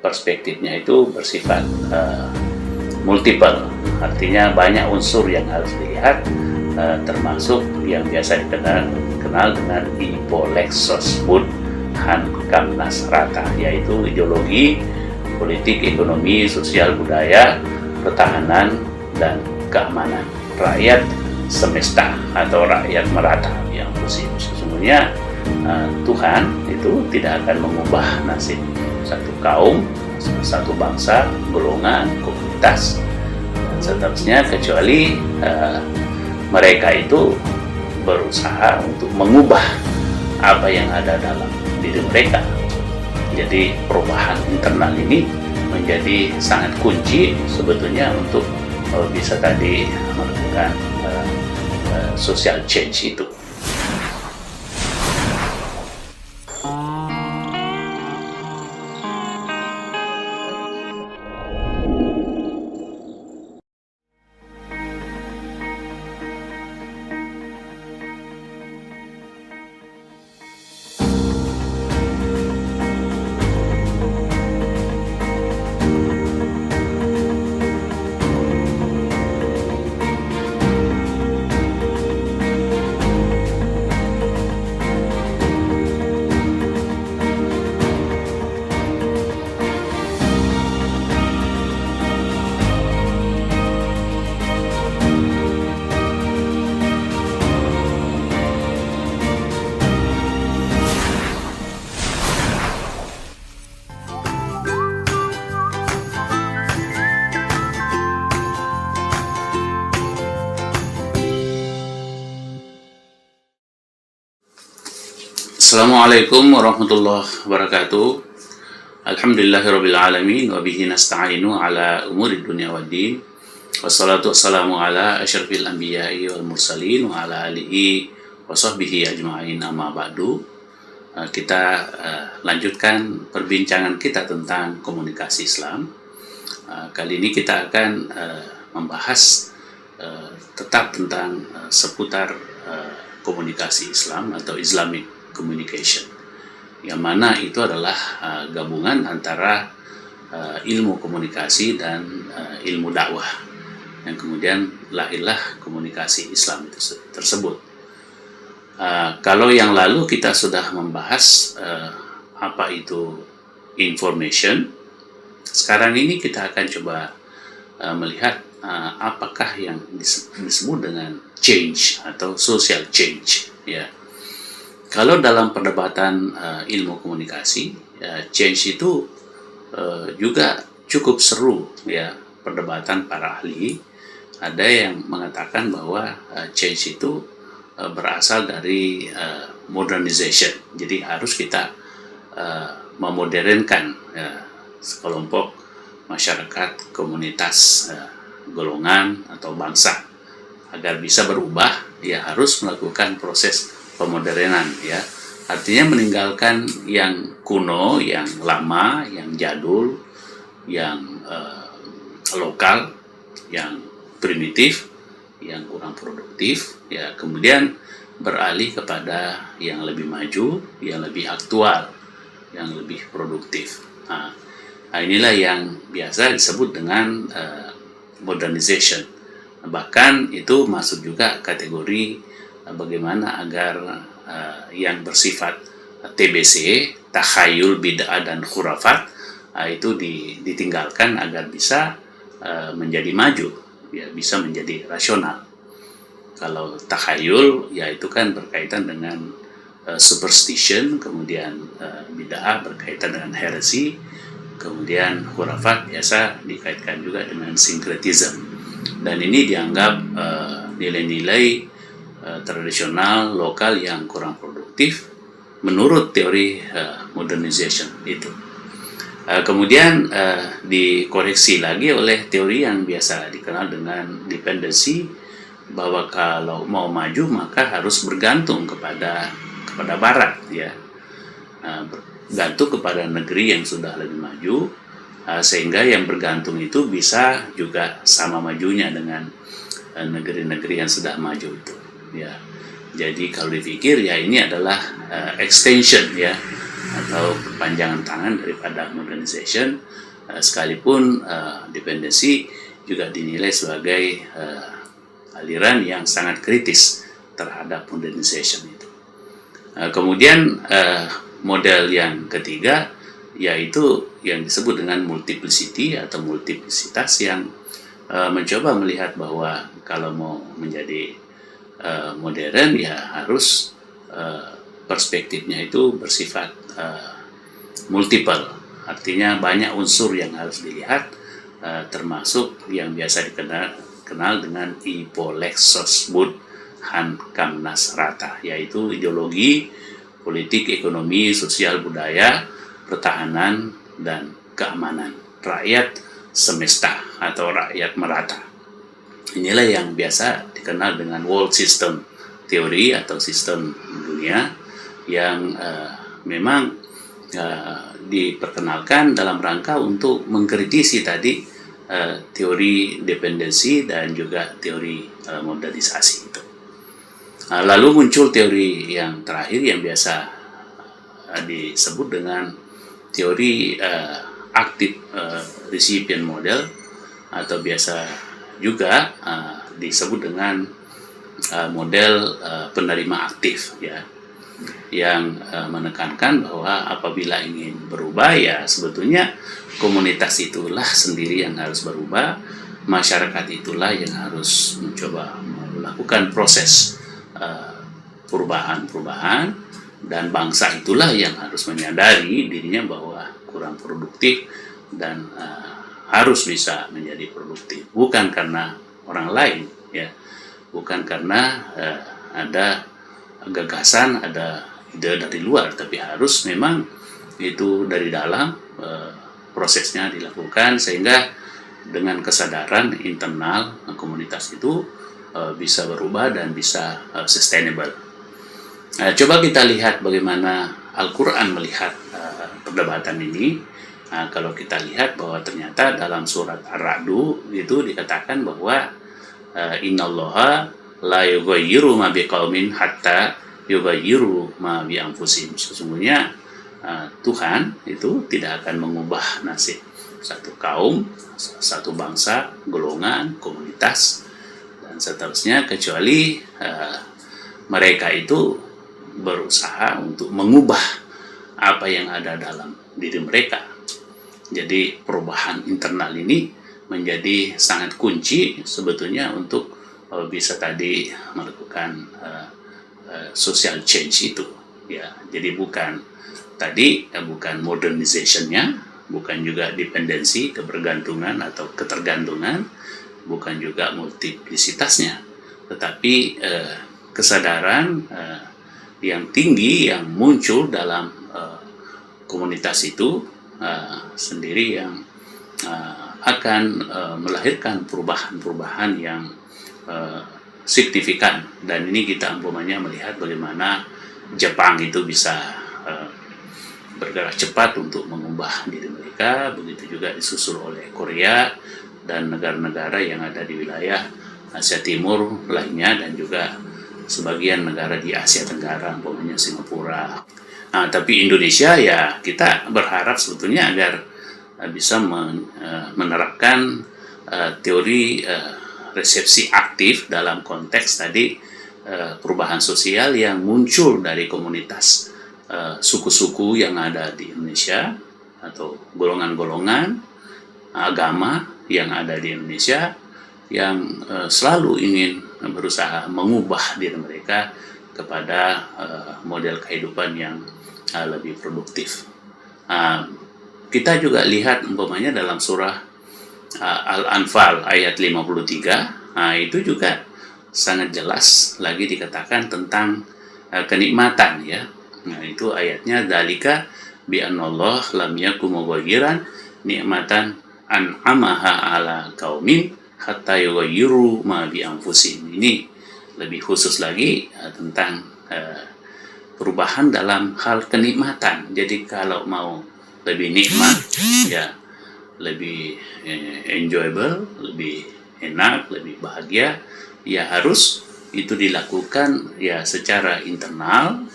perspektifnya itu bersifat multiple, artinya banyak unsur yang harus dilihat, termasuk yang biasa dikenal dengan Ipolexosbud Han Kamnas Rata, yaitu ideologi, politik, ekonomi, sosial, budaya, pertahanan, dan keamanan rakyat semesta atau rakyat merata yang sesungguhnya Tuhan itu tidak akan mengubah nasib satu kaum, satu bangsa, golongan, komunitas, dan seterusnya, kecuali mereka itu berusaha untuk mengubah apa yang ada dalam diri mereka. Jadi perubahan internal ini menjadi sangat kunci sebetulnya untuk bisa tadi melakukan social change itu. Assalamualaikum warahmatullahi wabarakatuh. Alhamdulillahirabbil alamin wa bihi nasta'inu ala umuri dunya waddin. Wassalatu wassalamu ala asyrafil anbiya'i wal mursalin wa ala alihi wa sahbihi ajma'in, amma ba'du. Kita lanjutkan perbincangan kita tentang komunikasi Islam. Kali ini kita akan membahas tetap tentang seputar komunikasi Islam atau Islamic communication, yang mana itu adalah gabungan antara ilmu komunikasi dan ilmu dakwah, yang kemudian lahirlah komunikasi Islam itu tersebut. Kalau yang lalu kita sudah membahas apa itu information, sekarang ini kita akan coba melihat apakah yang disebut dengan change atau social change, ya. Kalau dalam perdebatan ilmu komunikasi, change itu juga cukup seru, ya, perdebatan para ahli. Ada yang mengatakan bahwa change itu berasal dari modernization. Jadi harus kita memodernkan sekelompok masyarakat, komunitas, golongan atau bangsa agar bisa berubah. Ya harus melakukan proses pemodernan, ya, artinya meninggalkan yang kuno, yang lama, yang jadul, yang lokal, yang primitif, yang kurang produktif, ya, kemudian beralih kepada yang lebih maju, yang lebih aktual, yang lebih produktif. Nah, inilah yang biasa disebut dengan modernization. Bahkan itu masuk juga kategori bagaimana agar yang bersifat TBC, takhayul, bid'ah, dan khurafat, itu ditinggalkan agar bisa menjadi maju, ya, bisa menjadi rasional. Kalau takhayul, ya itu kan berkaitan dengan superstition, kemudian bid'ah berkaitan dengan heresy, kemudian khurafat biasa dikaitkan juga dengan syncretism. Dan ini dianggap nilai-nilai tradisional lokal yang kurang produktif menurut teori modernization itu. Kemudian dikoreksi lagi oleh teori yang biasa dikenal dengan dependency, bahwa kalau mau maju maka harus bergantung kepada barat, ya, bergantung kepada negeri yang sudah lebih maju, sehingga yang bergantung itu bisa juga sama majunya dengan negeri-negeri yang sudah maju itu. Ya, jadi kalau dipikir, ya ini adalah extension, ya, atau perpanjangan tangan daripada modernization, sekalipun dependensi juga dinilai sebagai aliran yang sangat kritis terhadap modernization itu. Kemudian model yang ketiga yaitu yang disebut dengan multiplicity atau multiplicitas, yang mencoba melihat bahwa kalau mau menjadi modern ya harus perspektifnya itu bersifat multiple, artinya banyak unsur yang harus dilihat, termasuk yang biasa dikenal dengan Ipolexosbud Hankamnas Rata, yaitu ideologi, politik, ekonomi, sosial, budaya, pertahanan, dan keamanan rakyat semesta atau rakyat merata. Inilah yang biasa dikenal dengan world system teori atau sistem dunia, yang memang diperkenalkan dalam rangka untuk mengkritisi tadi teori dependensi dan juga teori modernisasi itu. Lalu muncul teori yang terakhir yang biasa disebut dengan teori active recipient model, atau biasa juga disebut dengan model penerima aktif, ya, yang menekankan bahwa apabila ingin berubah ya sebetulnya komunitas itulah sendiri yang harus berubah, masyarakat itulah yang harus mencoba melakukan proses perubahan, dan bangsa itulah yang harus menyadari dirinya bahwa kurang produktif dan harus bisa menjadi produktif, bukan karena orang lain, ya, bukan karena ada gagasan, ada ide dari luar, tapi harus memang itu dari dalam, prosesnya dilakukan sehingga dengan kesadaran internal komunitas itu bisa berubah dan bisa sustainable. Coba kita lihat bagaimana Al-Quran melihat perdebatan ini. Kalau kita lihat bahwa ternyata dalam surat Ar-Ra'du itu dikatakan bahwa innallaha la yughayyiru ma biqaumin hatta yughayyiru ma bi anfusihim. Sesungguhnya Tuhan itu tidak akan mengubah nasib satu kaum, satu bangsa, golongan, komunitas, dan seterusnya kecuali mereka itu berusaha untuk mengubah apa yang ada dalam diri mereka. Jadi perubahan internal ini menjadi sangat kunci sebetulnya untuk bisa tadi melakukan social change itu, ya. Jadi bukan modernization-nya, bukan juga dependensi, kebergantungan atau ketergantungan, bukan juga multiplicitasnya, tetapi kesadaran yang tinggi yang muncul dalam komunitas itu sendiri yang akan melahirkan perubahan-perubahan yang signifikan. Dan ini kita umpamanya melihat bagaimana Jepang itu bisa bergerak cepat untuk mengubah diri mereka, begitu juga disusul oleh Korea dan negara-negara yang ada di wilayah Asia Timur lainnya, dan juga sebagian negara di Asia Tenggara, umpamanya Singapura. Tapi Indonesia ya kita berharap sebetulnya agar bisa menerapkan teori resepsi aktif dalam konteks tadi perubahan sosial yang muncul dari komunitas suku-suku yang ada di Indonesia atau golongan-golongan agama yang ada di Indonesia, yang selalu ingin berusaha mengubah diri mereka kepada model kehidupan yang lebih produktif. Kita juga lihat umpamanya dalam surah Al-Anfal ayat 53, itu juga sangat jelas lagi dikatakan tentang kenikmatan, ya. Nah, itu ayatnya dzalika bi anallah lam yakum mughayyiran nikmatan an'amaha ala qaumin hatta yughayyiru ma bi anfusihim. Ini lebih khusus lagi tentang perubahan dalam hal kenikmatan. Jadi kalau mau lebih nikmat, ya lebih enjoyable, lebih enak, lebih bahagia, ya harus itu dilakukan ya secara internal,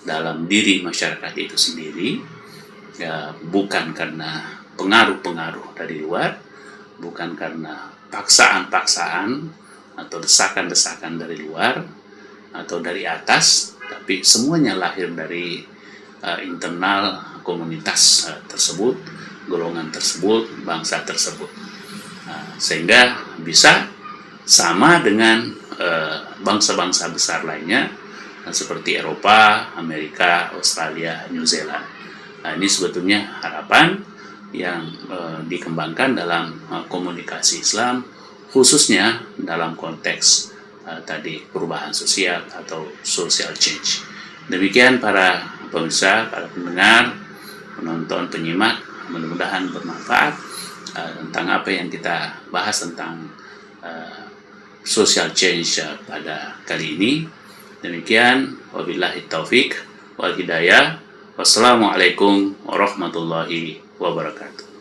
dalam diri masyarakat itu sendiri, ya bukan karena pengaruh-pengaruh dari luar, bukan karena paksaan-paksaan atau desakan-desakan dari luar atau dari atas, tapi semuanya lahir dari internal komunitas tersebut, golongan tersebut, bangsa tersebut. Sehingga bisa sama dengan bangsa-bangsa besar lainnya seperti Eropa, Amerika, Australia, New Zealand. Nah, ini sebetulnya harapan yang dikembangkan dalam komunikasi Islam, khususnya dalam konteks tadi perubahan sosial atau social change. Demikian para pemirsa, para pendengar, penonton, penyimak, mudah-mudahan bermanfaat tentang apa yang kita bahas tentang social change pada kali ini. Demikian, wabillahi taufik wal hidayah. Wassalamualaikum warahmatullahi wabarakatuh.